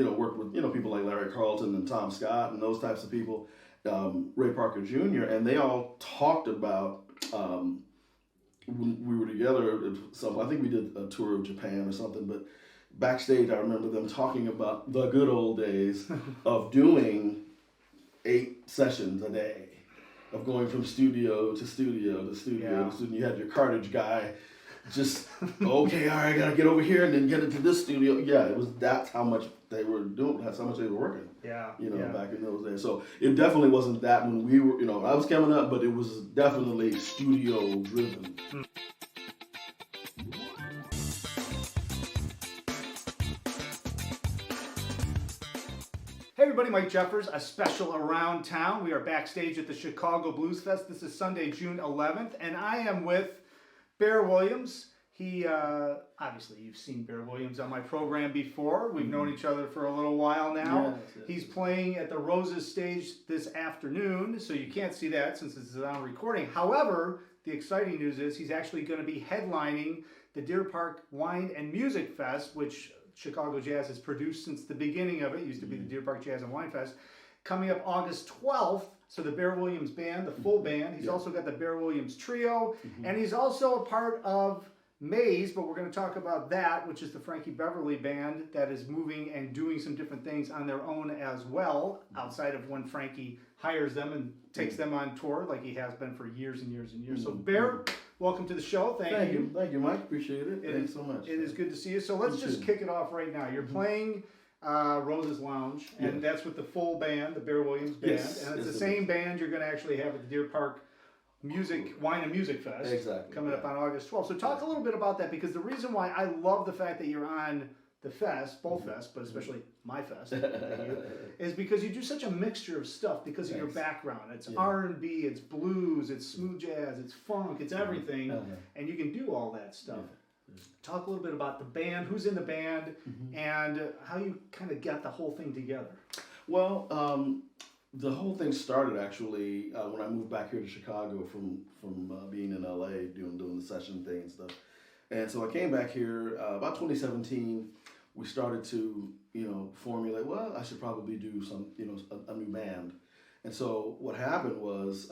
worked with people like Larry Carlton and Tom Scott and those types of people, Ray Parker Jr. And they all talked about when we were together. I think we did a tour of Japan or something, but backstage I remember them talking about the good old days of doing 8 sessions a day, of going from studio to studio to studio to studio. You had your cartage guy just, okay, all right, I gotta get over here and then get into this studio. Yeah, that's how much they were doing, that's how much they were working. Back in those days. So it definitely wasn't that when we were, I was coming up, but it was definitely studio driven. Hey everybody, Mike Jeffers, a special Around Town. We are backstage at the Chicago Blues Fest. This is Sunday, June 11th, and I am with Bear Williams. He, obviously you've seen Bear Williams on my program before. We've known each other for a little while now. He's playing at the Roses stage this afternoon, so you can't see that since this is on recording. However, the exciting news is he's actually going to be headlining the Deer Park Wine and Music Fest, which Chicago Jazz has produced since the beginning of it. It used to be the Deer Park Jazz and Wine Fest. Coming up August 12th, so the Bear Williams Band, the full band. He's also got the Bear Williams Trio, and he's also a part of Maze, but we're going to talk about that, which is the Frankie Beverly Band that is moving and doing some different things on their own as well, outside of when Frankie hires them and takes them on tour like he has been for years and years and years. So Bear, welcome to the show. Thank you. Thank you, Mike. Appreciate it. Thanks so much. It is good to see you. So let's just kick it off right now. You're playing Roses Lounge, and that's with the full band, the Bear Williams Band, and it's the same band you're going to actually have at the Deer Park Wine and Music Fest coming up on August 12th. So talk a little bit about that, because the reason why I love the fact that you're on the fest, both fests, but especially my fest, is because you do such a mixture of stuff because of your background. It's R&B, it's blues, it's smooth jazz, it's funk, it's everything, and you can do all that stuff. Talk a little bit about the band, who's in the band, and how you kind of got the whole thing together. Well, the whole thing started actually when I moved back here to Chicago from being in LA doing the session thing and stuff. And so I came back here about 2017. We started to formulate, well, I should probably do some a new band. And so what happened was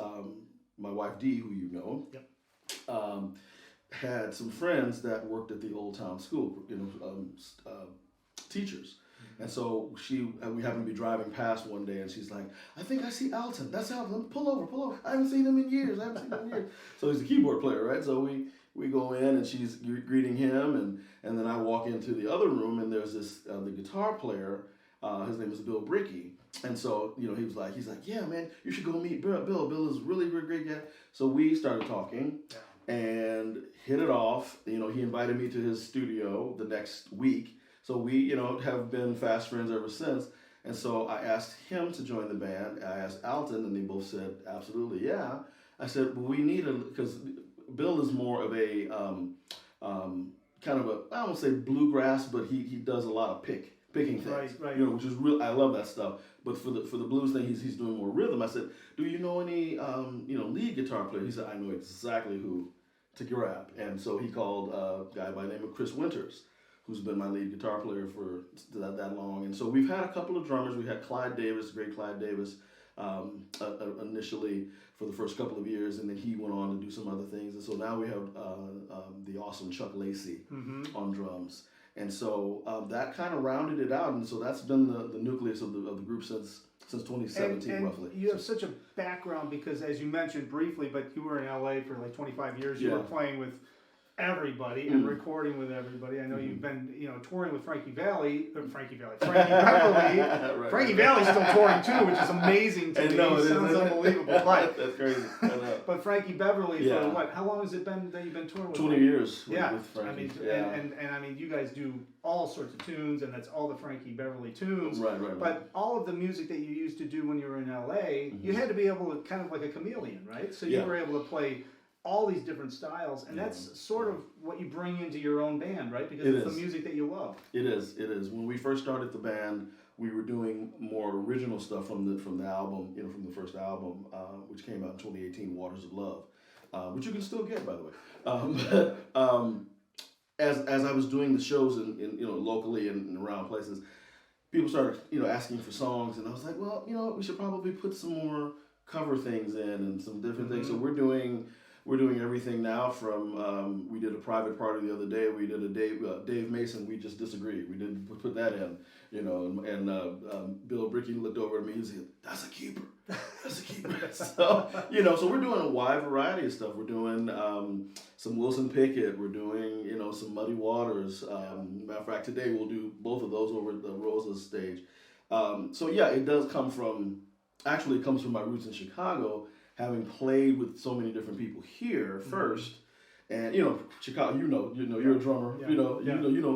my wife Dee, who you know, had some friends that worked at the Old Town School, teachers. And so we happened to be driving past one day, and she's like, I think I see Alton. That's Alton. Pull over. I haven't seen him in years. So he's a keyboard player, right? So we go in, and she's greeting him, and then I walk into the other room, and there's this the guitar player. His name is Bill Brickey. And so, he's like, yeah, man, you should go meet Bill. Bill is really great guy. So we started talking and hit it off. He invited me to his studio the next week. So we, have been fast friends ever since. And so I asked him to join the band. I asked Alton, and they both said, absolutely, yeah. I said, well, we need because Bill is more of a kind of I won't say bluegrass, but he does a lot of picking things, right. Which is real. I love that stuff. But for the blues thing, he's doing more rhythm. I said, do you know any lead guitar player? He said, I know exactly who to grab. And so he called a guy by the name of Chris Winters, who's been my lead guitar player for that long. And so we've had a couple of drummers. We had Clyde Davis, great Clyde Davis, initially for the first couple of years, and then he went on to do some other things. And so now we have the awesome Chuck Lacey on drums. And so that kind of rounded it out. And so that's been the nucleus of the group since 2017, and roughly. You have such a background because, as you mentioned briefly, but you were in LA for like 25 years. You were playing with everybody and recording with everybody. I know you've been, touring with Frankie Beverly. Frankie Valli's still touring too, which is amazing to me. It sounds unbelievable. But that's crazy. But Frankie Beverly, for what? How long has it been that you've been touring with? 20 years. With Frankie. And you guys do all sorts of tunes, and that's all the Frankie Beverly tunes. Right. But all of the music that you used to do when you were in LA, you had to be able to kind of like a chameleon, right? So you were able to play all these different styles, and that's sort of what you bring into your own band, right? Because it's the music that you love. It is. When we first started the band, we were doing more original stuff from the album, from the first album, which came out in 2018, Waters of Love, which you can still get, by the way. As I was doing the shows in locally and around places, people started, asking for songs, and I was like, well, we should probably put some more cover things in and some different things. So we're doing everything now from we did a private party the other day. We did a Dave Mason. We just disagreed. We didn't put that in, and Bill Bricky looked over at me. He said, "That's a keeper. That's a keeper." So so we're doing a wide variety of stuff. We're doing some Wilson Pickett. We're doing some Muddy Waters. Matter of fact, today we'll do both of those over at the Rosa stage. So yeah, it does come from. Actually, it comes from my roots in Chicago, having played with so many different people here first, and Chicago. You're a drummer. Yeah.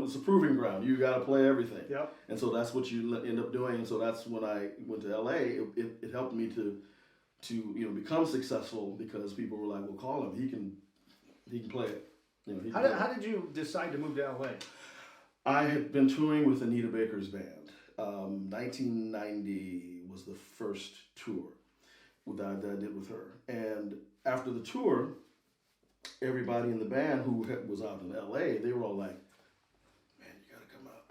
It's a proving ground. You got to play everything. Yep. And so that's what you end up doing. And so that's when I went to LA. It helped me to become successful because people were like, "Well, call him. He can play it." How did you decide to move to LA? I had been touring with Anita Baker's band. 1990 was the first tour that I did with her. And after the tour, everybody in the band who was out in LA, they were all like, "Man, you gotta come out.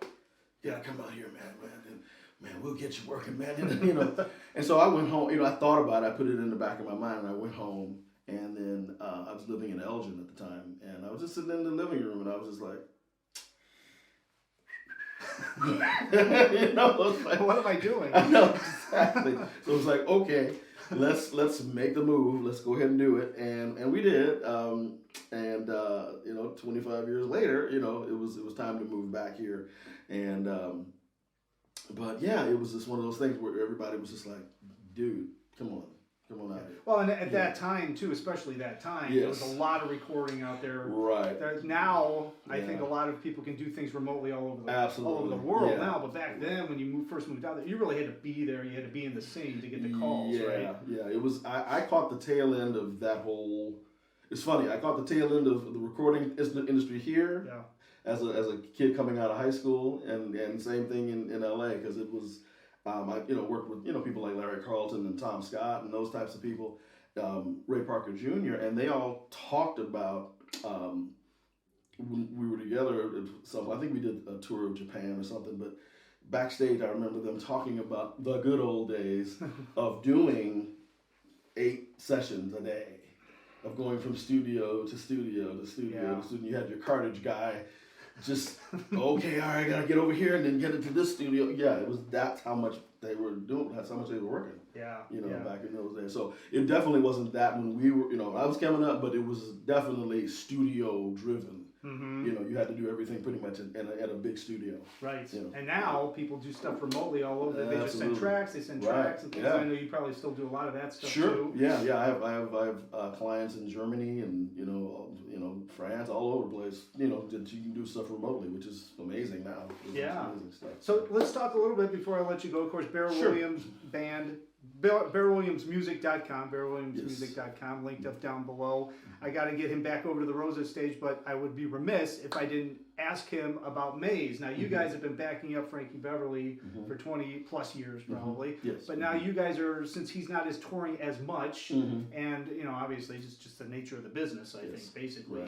You gotta come out here, man. And, man, we'll get you working, man." And so I went home. I thought about it. I put it in the back of my mind, and I went home. And then I was living in Elgin at the time, and I was just sitting in the living room, and I was just like, Like, what am I doing? I know, exactly. So it was like, okay, let's make the move. Let's go ahead and do it, and we did. 25 years later, it was time to move back here, and but yeah, it was just one of those things where everybody was just like, "Dude, come on out here." Well, and at that time too, especially that time, there was a lot of recording out there. Right. Now, I think a lot of people can do things remotely all over the world now. But back then, when you first moved out there, you really had to be there. You had to be in the scene to get the calls, right? Yeah. It was. I caught the tail end of that whole. It's funny. I caught the tail end of the recording industry here. Yeah. As a kid coming out of high school, and same thing in LA, because it was. I worked with people like Larry Carlton and Tom Scott and those types of people, Ray Parker Jr. and they all talked about when we were together. I think we did a tour of Japan or something. But backstage, I remember them talking about the good old days of doing 8 sessions a day, of going from studio to studio to studio to studio. You had your cartage guy. Just, okay, all right, I gotta get over here and then get into this studio. Yeah, that's how much they were doing, that's how much they were working. Back in those days. So it definitely wasn't that when we were, I was coming up, but it was definitely studio driven. You had to do everything pretty much at a big studio. Right. And now people do stuff remotely all over. They just send tracks. They send tracks and things. Yeah. I know you probably still do a lot of that stuff too. Sure. Yeah. I have clients in Germany and France, all over the place. That you can do stuff remotely, which is amazing now. Amazing stuff. So let's talk a little bit before I let you go. Of course, Bear Williams Band. BearWilliamsMusic.com, BearWilliamsMusic.com, linked up down below. I got to get him back over to the Rosa stage, but I would be remiss if I didn't ask him about Maze. Now, you guys have been backing up Frankie Beverly for 20 plus years, probably. Yes. But now you guys are, since he's not as touring as much, and, obviously just the nature of the business, I think, basically,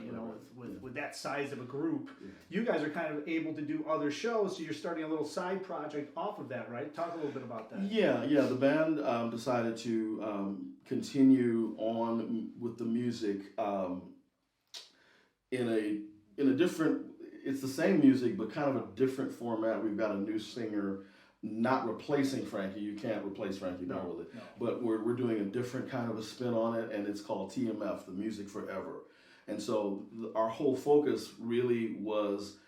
with that size of a group, you guys are kind of able to do other shows, so you're starting a little side project off of that, right? Talk a little bit about that. Yeah. The band decided to continue on with the music in a different. It's the same music, but kind of a different format. We've got a new singer, not replacing Frankie. You can't replace Frankie Beverly, but we're doing a different kind of a spin on it, and it's called TMF, the Music Forever. And so our whole focus really was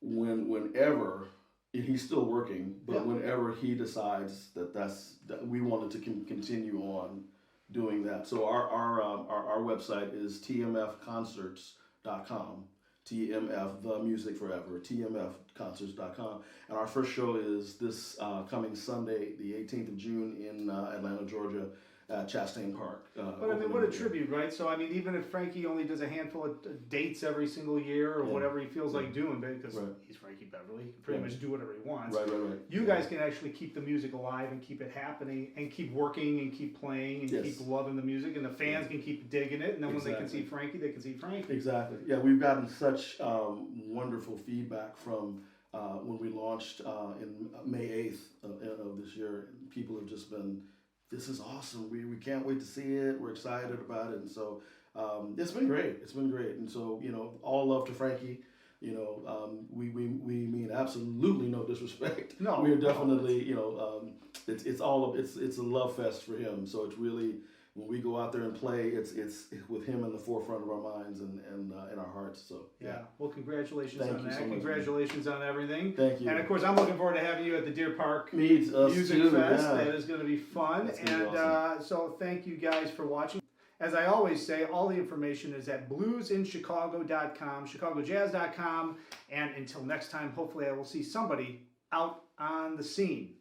whenever. He's still working, but whenever he decides that we wanted to continue on doing that. So our website is tmfconcerts.com, TMF, the music forever, tmfconcerts.com. And our first show is this coming Sunday, the 18th of June in Atlanta, Georgia, at Chastain Park. But I mean, what a tribute, right? So I mean, even if Frankie only does a handful of dates every single year or whatever he feels like doing, because he's Frankie Beverly, he can pretty much do whatever he wants. Right. You guys can actually keep the music alive and keep it happening and keep working and keep playing and keep loving the music, and the fans can keep digging it. And then when they can see Frankie, they can see Frankie. Exactly. Yeah, we've gotten such wonderful feedback from when we launched in May 8th of this year. People have just been, this is awesome. We can't wait to see it. We're excited about it. And so it's been great. It's been great. And so, all love to Frankie. We mean absolutely no disrespect. No, we are definitely, it's a love fest for him. So it's really, when we go out there and play, it's with him in the forefront of our minds and in our hearts. So yeah. Well, congratulations Thank on you that. so much, Congratulations on everything. Thank you. And of course, I'm looking forward to having you at the Deer Park Meet us Music too, Fest. yeah. That is going to be fun. That's gonna And be awesome. so thank you guys for watching. As I always say, all the information is at bluesinchicago.com, chicagojazz.com. And until next time, hopefully I will see somebody out on the scene.